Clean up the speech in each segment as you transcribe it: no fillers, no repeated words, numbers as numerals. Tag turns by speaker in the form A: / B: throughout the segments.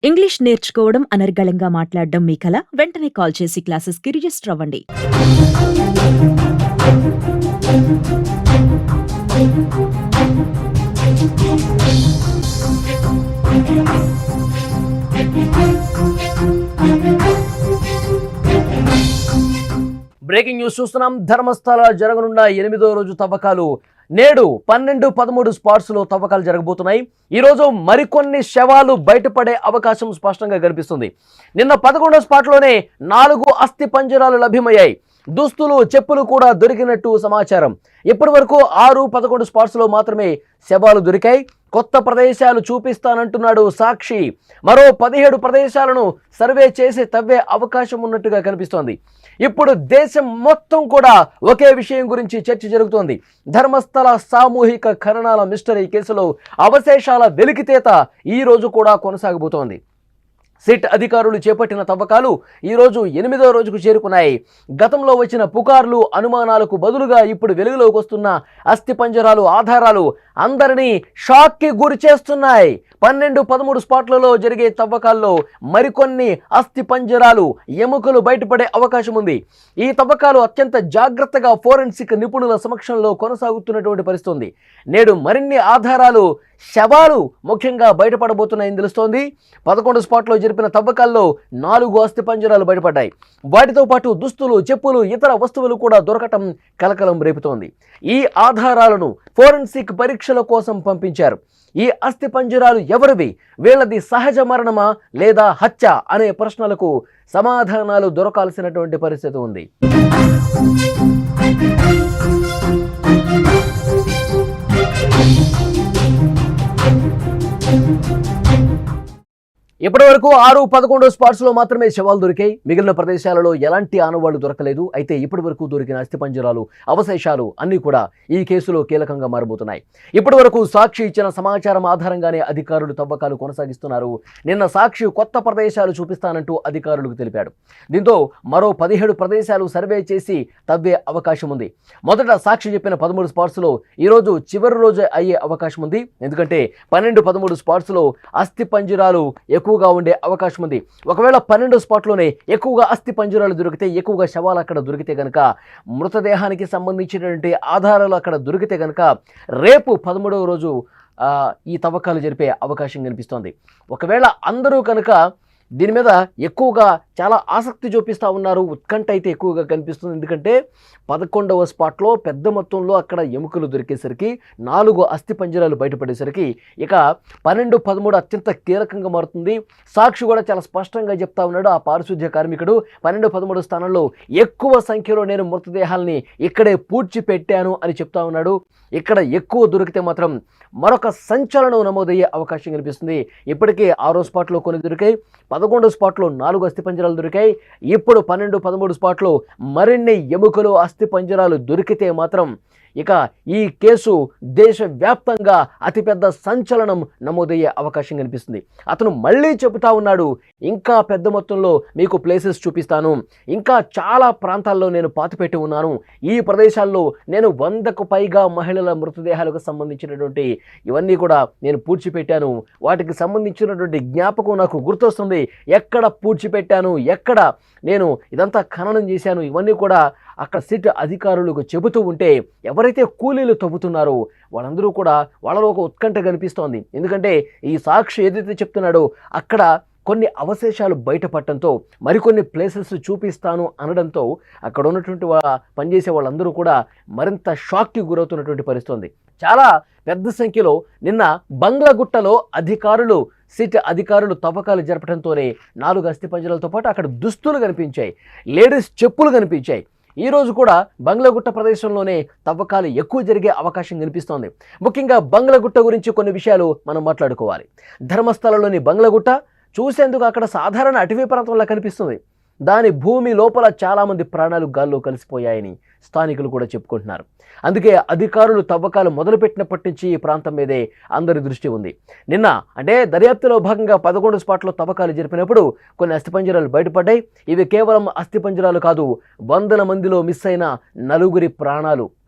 A: English నేర్చుకోవడం అనర్గళంగా మాట్లాడడం మీ కల వెంటనే కాల్ చేసి క్లాసెస్కి రిజిస్టర్ అవ్వండి.
B: బ్రేకింగ్ న్యూస్ చూస్తున్నాం. ధర్మస్థల జరగనున్న 8వ రోజు తవ్వకాలు నేడు 12, 13 స్పాట్స్ లో తవ్వకాలు జరగబోతున్నాయి. ఈ రోజు మరికొన్ని శవాలు బయటపడే అవకాశం స్పష్టంగా కనిపిస్తుంది. నిన్న 11వ స్పాట్ లోనే 4 అస్థి పంజరాలు లభ్యమయ్యాయి. దుస్తులు, చెప్పులు కూడా దొరికినట్టు సమాచారం. ఇప్పటి వరకు 6, 11 స్పాట్స్ లో మాత్రమే శవాలు దొరికాయి. కొత్త ప్రదేశాలు చూపిస్తానంటున్నాడు సాక్షి. మరో 17 ప్రదేశాలను సర్వే చేసి తవ్వే అవకాశం ఉన్నట్టుగా కనిపిస్తోంది. ఇప్పుడు దేశం మొత్తం కూడా ఒకే విషయం గురించి చర్చ జరుగుతోంది. ధర్మస్థల సామూహిక ఖననాల మిస్టరీ కేసులో అవశేషాల వెలికితేత ఈ రోజు కూడా కొనసాగబోతోంది. సిట్ అధికారులు చేపట్టిన తవ్వకాలు ఈరోజు 8వ రోజుకు చేరుకున్నాయి. గతంలో వచ్చిన పుకార్లు, అనుమానాలకు బదులుగా ఇప్పుడు వెలుగులోకి వస్తున్న అస్థిపంజరాలు ఆధారాలు అందరినీ షాక్కి గురి చేస్తున్నాయి. 12, 13 స్పాట్లలో జరిగే తవ్వకాల్లో మరికొన్ని అస్థిపంజరాలు, ఎముకలు బయటపడే అవకాశం ఉంది. ఈ తవ్వకాలు అత్యంత జాగ్రత్తగా ఫోరెన్సిక్ నిపుణుల సమక్షంలో కొనసాగుతున్నటువంటి పరిస్థితి. నేడు మరిన్ని ఆధారాలు, శవాలు ముఖ్యంగా బయటపడబోతున్నాయని తెలుస్తోంది. 11 స్పాట్లో జరిపిన తవ్వకాల్లో 4 అస్థిపంజరాలు బయటపడ్డాయి. వాటితో పాటు దుస్తులు, చెప్పులు, ఇతర వస్తువులు కూడా దొరకటం కలకలం రేపుతోంది. ఈ ఆధారాలను ఫోరెన్సిక్ పరీక్షల కోసం పంపించారు. ఈ అస్థిపంజరాలు ఎవరివి, వీళ్ళది సహజ మరణమా లేదా హత్య అనే ప్రశ్నలకు సమాధానాలు దొరకాల్సినటువంటి పరిస్థితి ఉంది. ఇప్పటి వరకు 6, 11 స్పాట్స్ లో మాత్రమే శవాలు దొరికాయి. మిగిలిన ప్రదేశాలలో ఎలాంటి ఆనవాళ్లు దొరకలేదు. అయితే ఇప్పటి వరకు దొరికిన అస్థిపంజరాలు, అవశేషాలు అన్ని కూడా ఈ కేసులో కీలకంగా మారబోతున్నాయి. ఇప్పటి వరకు సాక్షి ఇచ్చిన సమాచారం ఆధారంగానే అధికారులు తవ్వకాలు కొనసాగిస్తున్నారు. నిన్న సాక్షి కొత్త ప్రదేశాలు చూపిస్తానంటూ అధికారులకు తెలిపాడు. దీంతో మరో 17 ప్రదేశాలు సర్వే చేసి తవ్వే అవకాశం ఉంది. మొదట సాక్షి చెప్పిన 13 స్పాట్స్ లో ఈరోజు చివరి రోజు అయ్యే అవకాశం ఉంది. ఎందుకంటే 12, 13 స్పాట్స్ లో అస్థిపంజరాలు ఎక్కువగా ఉండే అవకాశం ఉంది. ఒకవేళ 12 స్పాట్లోనే ఎక్కువగా అస్థి పంజరాలు దొరికితే, ఎక్కువగా శవాలు అక్కడ దొరికితే కనుక, మృతదేహానికి సంబంధించినటువంటి ఆధారాలు అక్కడ దొరికితే కనుక రేపు 13వ రోజు ఈ తవ్వకాలు జరిపే అవకాశం కనిపిస్తోంది. ఒకవేళ అందరూ కనుక దీని మీద ఎక్కువగా చాలా ఆసక్తి చూపిస్తూ ఉన్నారు, ఉత్కంఠ అయితే ఎక్కువగా కనిపిస్తుంది. ఎందుకంటే 11వ స్పాట్లో పెద్ద మొత్తంలో అక్కడ ఎముకలు దొరికేసరికి, 4 అస్థి పంజరాలు బయటపడేసరికి ఇక 12, 13 అత్యంత కీలకంగా మారుతుంది. సాక్షి కూడా చాలా స్పష్టంగా చెప్తా ఉన్నాడు. ఆ పారిశుద్ధ్య కార్మికుడు 12, 13 స్థానంలో ఎక్కువ సంఖ్యలో నేను మృతదేహాల్ని ఇక్కడే పూడ్చిపెట్టాను అని చెప్తా ఉన్నాడు. ఇక్కడ ఎక్కువ దొరికితే మాత్రం మరొక సంచలనం నమోదయ్యే అవకాశం కనిపిస్తుంది. ఇప్పటికే 6వ స్పాట్లో కొన్ని దొరికాయి, 11 స్పాట్లో 4 అస్థిపంజరాలు దొరికాయి. ఇప్పుడు 12, 13 స్పాట్లో మరిన్ని ఎముకలు, అస్థిపంజరాలు దొరికితే మాత్రం ఇక ఈ కేసు దేశవ్యాప్తంగా అతిపెద్ద సంచలనం నమోదయ్యే అవకాశం కనిపిస్తుంది. అతను మళ్ళీ చెబుతా ఉన్నాడు, ఇంకా పెద్ద మొత్తంలో మీకు ప్లేసెస్ చూపిస్తాను, ఇంకా చాలా ప్రాంతాల్లో నేను పాతిపెట్టి ఉన్నాను, ఈ ప్రదేశాల్లో నేను 100కు పైగా మహిళల మృతదేహాలకు సంబంధించినటువంటి ఇవన్నీ కూడా నేను పూడ్చిపెట్టాను, వాటికి సంబంధించినటువంటి జ్ఞాపకం నాకు గుర్తొస్తుంది, ఎక్కడ పూడ్చిపెట్టాను, ఎక్కడ నేను ఇదంతా ఖననం చేశాను, ఇవన్నీ కూడా అక్కడ సిట్ అధికారులకు చెబుతూ ఉంటే ఎవరైతే కూలీలు తవ్వుతున్నారో వాళ్ళందరూ కూడా వాళ్ళలో ఒక ఉత్కంఠ కనిపిస్తోంది. ఎందుకంటే ఈ సాక్షి ఏదైతే చెప్తున్నాడో అక్కడ కొన్ని అవశేషాలు బయటపడటంతో, మరికొన్ని ప్లేసెస్ చూపిస్తాను అనడంతో అక్కడ ఉన్నటువంటి పనిచేసే వాళ్ళందరూ కూడా మరింత షాక్కి గురవుతున్నటువంటి పరిస్థితి. చాలా పెద్ద సంఖ్యలో నిన్న బంగ్లాగుట్టలో సిట్ అధికారులు తవ్వకాలు జరపడంతోనే 4 అస్థిపంజరాలతో పాటు అక్కడ దుస్తులు కనిపించాయి, లేడీస్ చెప్పులు కనిపించాయి. ఈ రోజు కూడా బంగ్లాగుట్ట ప్రదేశంలోనే తవ్వకాలు ఎక్కువ జరిగే అవకాశం కనిపిస్తోంది. ముఖ్యంగా బంగ్లాగుట్ట గురించి కొన్ని విషయాలు మనం మాట్లాడుకోవాలి. ధర్మస్థలంలోని బంగ్లాగుట్ట చూసేందుకు అక్కడ సాధారణ అటవీ ప్రాంతంలా కనిపిస్తుంది. దాని భూమి లోపల చాలామంది ప్రాణాలు గాల్లో కలిసిపోయాయని స్థానికులు కూడా చెప్పుకుంటున్నారు. అందుకే అధికారులు తవ్వకాలు మొదలుపెట్టినప్పటి నుంచి ఈ ప్రాంతం మీదే అందరి దృష్టి ఉంది. నిన్న అంటే దర్యాప్తులో భాగంగా 11 స్పాట్లో తవ్వకాలు జరిపినప్పుడు కొన్ని అస్థిపంజరాలు బయటపడ్డాయి. ఇవి కేవలం అస్థిపంజరాలు కాదు, 100 మందిలో మిస్ అయిన 4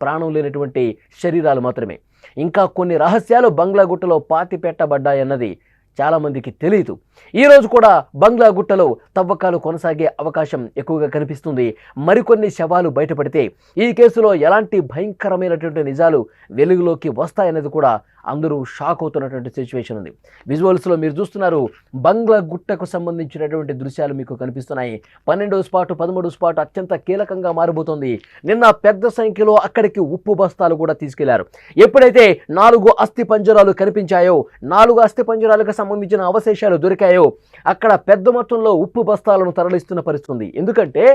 B: ప్రాణం లేనటువంటి శరీరాలు మాత్రమే. ఇంకా కొన్ని రహస్యాలు బంగ్లాగుట్టలో పాతి పెట్టబడ్డాయన్నది చాలామందికి తెలియదు. ఈరోజు కూడా బంగ్లా గుట్టలో తవ్వకాలు కొనసాగే అవకాశం ఎక్కువగా కనిపిస్తుంది. మరికొన్ని శవాలు బయటపడితే ఈ కేసులో ఎలాంటి భయంకరమైనటువంటి నిజాలు వెలుగులోకి వస్తాయనేది కూడా అందరూ షాక్ అవుతున్నటువంటి సిచ్యువేషన్ ఉంది. విజువల్స్లో మీరు చూస్తున్నారు, బంగ్లా గుట్టకు సంబంధించినటువంటి దృశ్యాలు మీకు కనిపిస్తున్నాయి. 12వ స్పాట్ 13వ స్పాట్ అత్యంత కీలకంగా మారబోతోంది. నిన్న పెద్ద సంఖ్యలో అక్కడికి ఉప్పు బస్తాలు కూడా తీసుకెళ్లారు. ఎప్పుడైతే 4 అస్థి పంజరాలు కనిపించాయో, 4 అస్థి పంజరాలకు సంబంధించిన అవశేషాలు దొరికాయో, అక్కడ పెద్ద మొత్తంలో ఉప్పు బస్తాలను తరలిస్తున్న పరిస్థితి. ఎందుకంటే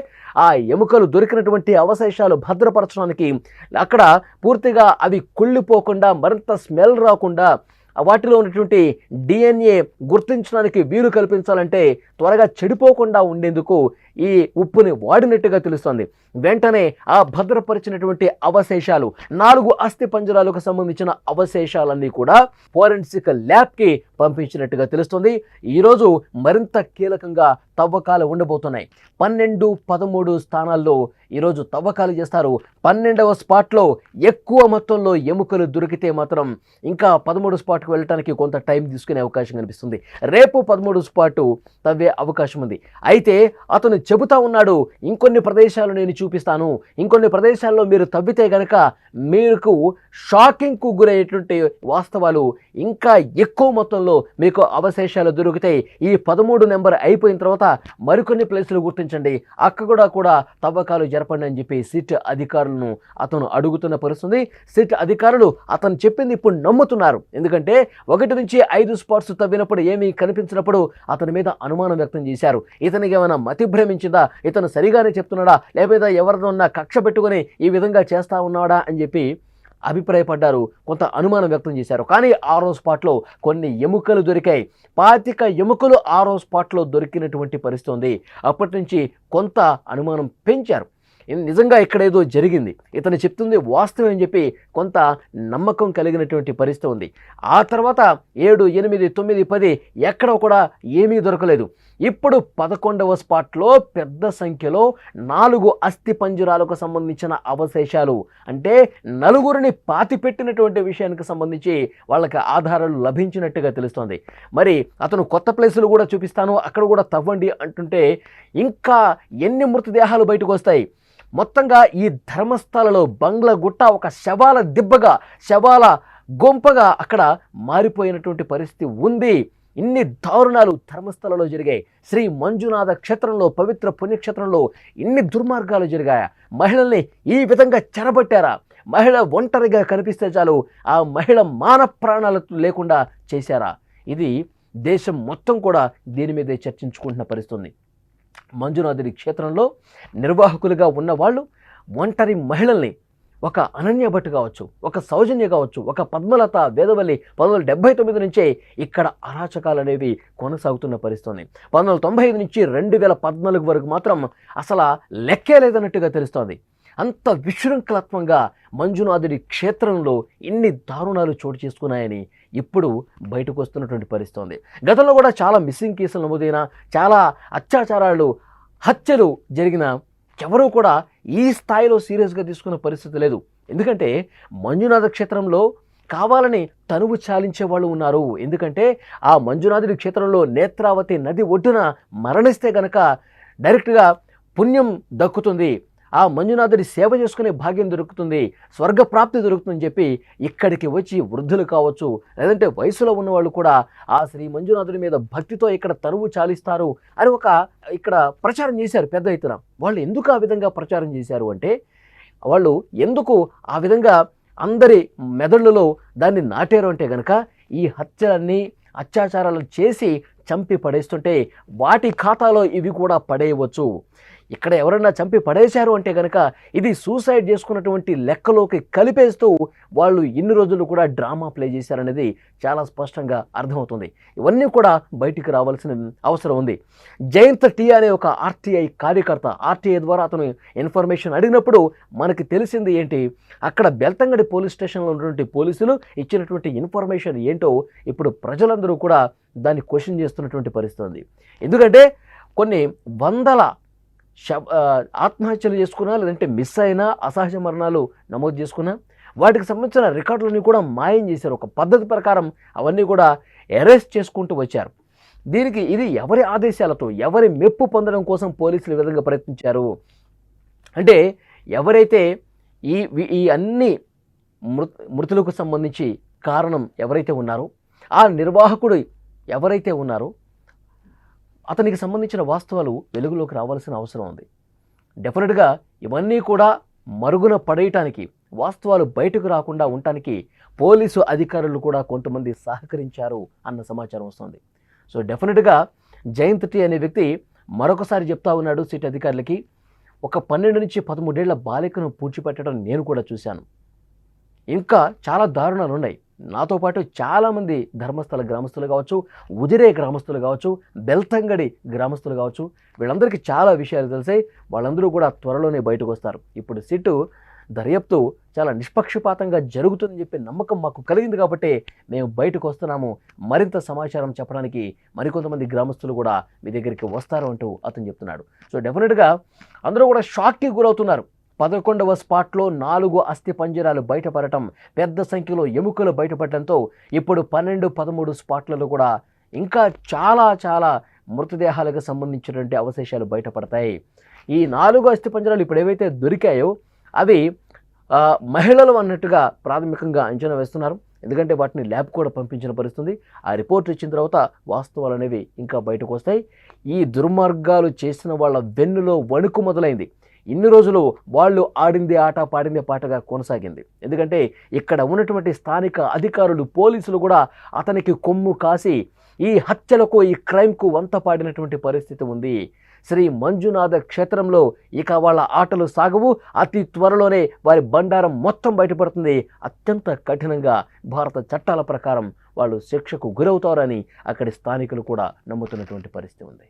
B: ఆ ఎముకలు దొరికినటువంటి అవశేషాలు భద్రపరచడానికి అక్కడ పూర్తిగా అవి కుళ్ళిపోకుండా, మరింత స్మెల్ రాకుండా, వాటిలో ఉన్నటువంటి DNA గుర్తించడానికి వీలు కల్పించాలంటే త్వరగా చెడిపోకుండా ఉండేందుకు ఈ ఉప్పుని వాడినట్టుగా తెలుస్తోంది. వెంటనే ఆ భద్రపరిచినటువంటి అవశేషాలు 4 అస్థి పంజరాలకు సంబంధించిన అవశేషాలన్నీ కూడా ఫోరెన్సిక్ ల్యాబ్కి పంపించినట్టుగా తెలుస్తుంది. ఈరోజు మరింత కీలకంగా తవ్వకాలు ఉండబోతున్నాయి. 12, 13 స్థానాల్లో ఈరోజు తవ్వకాలు చేస్తారు. 12వ స్పాట్లో ఎక్కువ మొత్తంలో ఎముకలు దొరికితే మాత్రం ఇంకా 13 స్పాట్కి వెళ్ళడానికి కొంత టైం తీసుకునే అవకాశం కనిపిస్తుంది. రేపు 13 స్పాటు తవ్వే అవకాశం ఉంది. అయితే అతను చెబుతా ఉన్నాడు, ఇంకొన్ని ప్రదేశాలు నేను చూపిస్తాను, ఇంకొన్ని ప్రదేశాల్లో మీరు తవ్వితే గనక మీకు షాకింగ్కు గురయ్యేటువంటి వాస్తవాలు, ఇంకా ఎక్కువ మొత్తంలో మీకు అవశేషాలు దొరుకుతాయి. ఈ 13 నెంబర్ అయిపోయిన తర్వాత మరికొన్ని ప్లేసులు గుర్తించండి, అక్కడ కూడా తవ్వకాలు జరపండి అని చెప్పి సిట్ అధికారులను అతను అడుగుతున్న పరిస్థితి. సిట్ అధికారులు అతను చెప్పింది ఇప్పుడు నమ్ముతున్నారు. ఎందుకంటే 1 నుంచి 5 స్పాట్స్ తవ్వినప్పుడు ఏమీ కనిపించినప్పుడు అతని మీద అనుమానం వ్యక్తం చేశారు. ఇతనికి ఏమైనా మతి భ్రమించిందా, ఇతను సరిగానే చెప్తున్నాడా, లేకపోతే ఎవరినన్నా కక్ష పెట్టుకుని ఈ విధంగా చేస్తా ఉన్నాడా అని చెప్పి అభిప్రాయపడ్డారు, కొంత అనుమానం వ్యక్తం చేశారు. కానీ 6వ స్పాట్లో కొన్ని ఎముకలు దొరికాయి. 25 ఎముకలు 6వ స్పాట్లో దొరికినటువంటి పరిస్థితి ఉంది. అప్పటి నుంచి కొంత అనుమానం పెంచారు. నిజంగా ఇక్కడ ఏదో జరిగింది, ఇతను చెప్తుంది వాస్తవం అని చెప్పి కొంత నమ్మకం కలిగినటువంటి పరిస్థితి ఉంది. ఆ తర్వాత 7, 8, 9, 10 ఎక్కడ కూడా ఏమీ దొరకలేదు. ఇప్పుడు 11వ స్పాట్లో పెద్ద సంఖ్యలో 4 అస్థి పంజరాలకు సంబంధించిన అవశేషాలు, అంటే 4గురిని పాతిపెట్టినటువంటి విషయానికి సంబంధించి వాళ్ళకి ఆధారాలు లభించినట్టుగా తెలుస్తోంది. మరి అతను కొత్త ప్లేసులు కూడా చూపిస్తాను, అక్కడ కూడా తవ్వండి అంటుంటే ఇంకా ఎన్ని మృతదేహాలు బయటకు వస్తాయి? మొత్తంగా ఈ ధర్మస్థలలో బంగ్లా గుట్ట ఒక శవాల దిబ్బగా, శవాల గొంపగా అక్కడ మారిపోయినటువంటి పరిస్థితి ఉంది. ఇన్ని దారుణాలు ధర్మస్థలలో జరిగాయి. శ్రీ మంజునాథ క్షేత్రంలో, పవిత్ర పుణ్యక్షేత్రంలో ఇన్ని దుర్మార్గాలు జరిగాయా? మహిళల్ని ఈ విధంగా చెరబట్టారా? మహిళ ఒంటరిగా కనిపిస్తే చాలు ఆ మహిళ మాన ప్రాణాలు లేకుండా చేశారా? ఇది దేశం మొత్తం కూడా దీని మీదే చర్చించుకుంటున్న పరిస్థితి. మంజునాథుడి క్షేత్రంలో నిర్వాహకులుగా ఉన్నవాళ్ళు ఒంటరి మహిళల్ని, ఒక అనన్య భట్ కావచ్చు, ఒక సౌజన్య కావచ్చు, ఒక పద్మలత, వేదవల్లి 1979 నుంచే ఇక్కడ అరాచకాలు అనేవి కొనసాగుతున్న పరిస్థితి. 1995 నుంచి 2014 వరకు మాత్రం అసలు లెక్కే లేదన్నట్టుగా తెలుస్తోంది. అంత విశృంఖలాత్మకంగా మంజునాథుడి క్షేత్రంలో ఇన్ని దారుణాలు చోటు చేసుకున్నాయని ఇప్పుడు బయటకు వస్తున్నటువంటి పరిస్థితి ఉంది. గతంలో కూడా చాలా మిస్సింగ్ కేసులు నమోదైన, చాలా అత్యాచారాలు, హత్యలు జరిగిన ఎవరూ కూడా ఈ స్థాయిలో సీరియస్గా తీసుకున్న పరిస్థితి లేదు. ఎందుకంటే మంజునాథ క్షేత్రంలో కావాలని తనువు చాలించే వాళ్ళు ఉన్నారు. ఎందుకంటే ఆ మంజునాథుడి క్షేత్రంలో నేత్రావతి నది ఒడ్డున మరణిస్తే గనక డైరెక్ట్గా పుణ్యం దక్కుతుంది, ఆ మంజునాథుడి సేవ చేసుకునే భాగ్యం దొరుకుతుంది, స్వర్గప్రాప్తి దొరుకుతుందని చెప్పి ఇక్కడికి వచ్చి వృద్ధులు కావచ్చు, లేదంటే వయసులో ఉన్నవాళ్ళు కూడా ఆ శ్రీ మంజునాథుడి మీద భక్తితో ఇక్కడ తనువు చాలిస్తారు అని ఇక్కడ ప్రచారం చేశారు పెద్ద ఎత్తున. వాళ్ళు ఎందుకు ఆ విధంగా ప్రచారం చేశారు అంటే, వాళ్ళు ఎందుకు ఆ విధంగా అందరి మెదళ్ళలో దాన్ని నాటారు అంటే కనుక, ఈ హత్యలన్నీ అత్యాచారాలను చేసి చంపి పడేస్తుంటే వాటి ఖాతాలో ఇవి కూడా పడేయవచ్చు. ఇక్కడ ఎవరైనా చంపి పడేశారు అంటే కనుక ఇది సూసైడ్ చేసుకున్నటువంటి లెక్కలోకి కలిపేస్తూ వాళ్ళు ఇన్ని రోజులు కూడా డ్రామా ప్లే చేశారనేది చాలా స్పష్టంగా అర్థమవుతుంది. ఇవన్నీ కూడా బయటికి రావాల్సిన అవసరం ఉంది. జయంత్ టీ అనే ఒక ఆర్టీఐ కార్యకర్త, ఆర్టీఐ ద్వారా అతను ఇన్ఫర్మేషన్ అడిగినప్పుడు మనకి తెలిసింది ఏంటి, అక్కడ బెల్తంగడి పోలీస్ స్టేషన్లో ఉన్నటువంటి పోలీసులు ఇచ్చినటువంటి ఇన్ఫర్మేషన్ ఏంటో ఇప్పుడు ప్రజలందరూ కూడా దాన్ని క్వశ్చన్ చేస్తున్నటువంటి పరిస్థితి ఉంది. ఎందుకంటే కొన్ని వందల ఆత్మహత్యలు చేసుకున్నా, లేదంటే మిస్ అయినా, అసహజ మరణాలు నమోదు చేసుకున్నా వాటికి సంబంధించిన రికార్డులన్నీ కూడా మాయం చేశారు. ఒక పద్ధతి ప్రకారం అవన్నీ కూడా అరెస్ట్ చేసుకుంటూ వచ్చారు. దీనికి ఇది ఎవరి ఆదేశాలతో, ఎవరి మెప్పు పొందడం కోసం పోలీసులు ఈ విధంగా ప్రయత్నించారు అంటే, ఎవరైతే ఈ అన్ని మృతులకు సంబంధించి కారణం ఎవరైతే ఉన్నారో, ఆ నిర్వాహకుడు ఎవరైతే ఉన్నారో అతనికి సంబంధించిన వాస్తవాలు వెలుగులోకి రావాల్సిన అవసరం ఉంది. డెఫినెట్గా ఇవన్నీ కూడా మరుగున పడేయటానికి, వాస్తవాలు బయటకు రాకుండా ఉండటానికి పోలీసు అధికారులు కూడా కొంతమంది సహకరించారు అన్న సమాచారం వస్తుంది. సో డెఫినెట్గా జయంత్ టీ అనే వ్యక్తి మరొకసారి చెప్తా ఉన్నాడు సిట్ అధికారులకి, ఒక 12 నుంచి 13 ఏళ్ల బాలికను పూడ్చిపెట్టడం నేను కూడా చూశాను. ఇంకా చాలా దారుణాలు ఉన్నాయి. నాతో పాటు చాలామంది ధర్మస్థల గ్రామస్తులు కావచ్చు, ఉజిరే గ్రామస్తులు కావచ్చు, బెల్తంగడి గ్రామస్తులు కావచ్చు, వీళ్ళందరికీ చాలా విషయాలు తెలిసాయి. వాళ్ళందరూ కూడా త్వరలోనే బయటకు వస్తారు. ఇప్పుడు సిట్టు దర్యాప్తు చాలా నిష్పక్షపాతంగా జరుగుతుందని చెప్పి నమ్మకం మాకు కలిగింది కాబట్టి మేము బయటకు వస్తున్నాము. మరింత సమాచారం చెప్పడానికి మరికొంతమంది గ్రామస్తులు కూడా మీ దగ్గరికి వస్తారు అంటూ అతను చెప్తున్నాడు. సో డెఫినెట్గా అందరూ కూడా షాక్కి గురవుతున్నారు. 11వ స్పాట్లో 4 అస్థి పంజరాలు బయటపడటం, పెద్ద సంఖ్యలో ఎముకలు బయటపడటంతో ఇప్పుడు 12, 13 స్పాట్లలో కూడా ఇంకా చాలా మృతదేహాలకు సంబంధించినటువంటి అవశేషాలు బయటపడతాయి. ఈ 4 అస్థి పంజరాలు ఇప్పుడు ఏవైతే దొరికాయో అవి మహిళలు అన్నట్టుగా ప్రాథమికంగా అంచనా వేస్తున్నారు. ఎందుకంటే వాటిని ల్యాబ్ కూడా పంపించిన పరిస్థితుంది. ఆ రిపోర్ట్ ఇచ్చిన తర్వాత వాస్తవాలు అనేవి ఇంకా బయటకు వస్తాయి. ఈ దుర్మార్గాలు చేసిన వాళ్ళ వెన్నులో వణుకు మొదలైంది. ఇన్ని రోజులు వాళ్ళు ఆడింది ఆట, పాడింది పాటగా కొనసాగింది. ఎందుకంటే ఇక్కడ ఉన్నటువంటి స్థానిక అధికారులు, పోలీసులు కూడా అతనికి కొమ్ము కాసి ఈ హత్యలకు, ఈ క్రైమ్కు వంత పాడినటువంటి పరిస్థితి ఉంది. శ్రీ మంజునాథ క్షేత్రంలో ఇక వాళ్ళ ఆటలు సాగవు. అతి త్వరలోనే వారి బండారం మొత్తం బయటపడుతుంది. అత్యంత కఠినంగా భారత చట్టాల ప్రకారం వాళ్ళు శిక్షకు గురవుతారని అక్కడి స్థానికులు కూడా నమ్ముతున్నటువంటి పరిస్థితి ఉంది.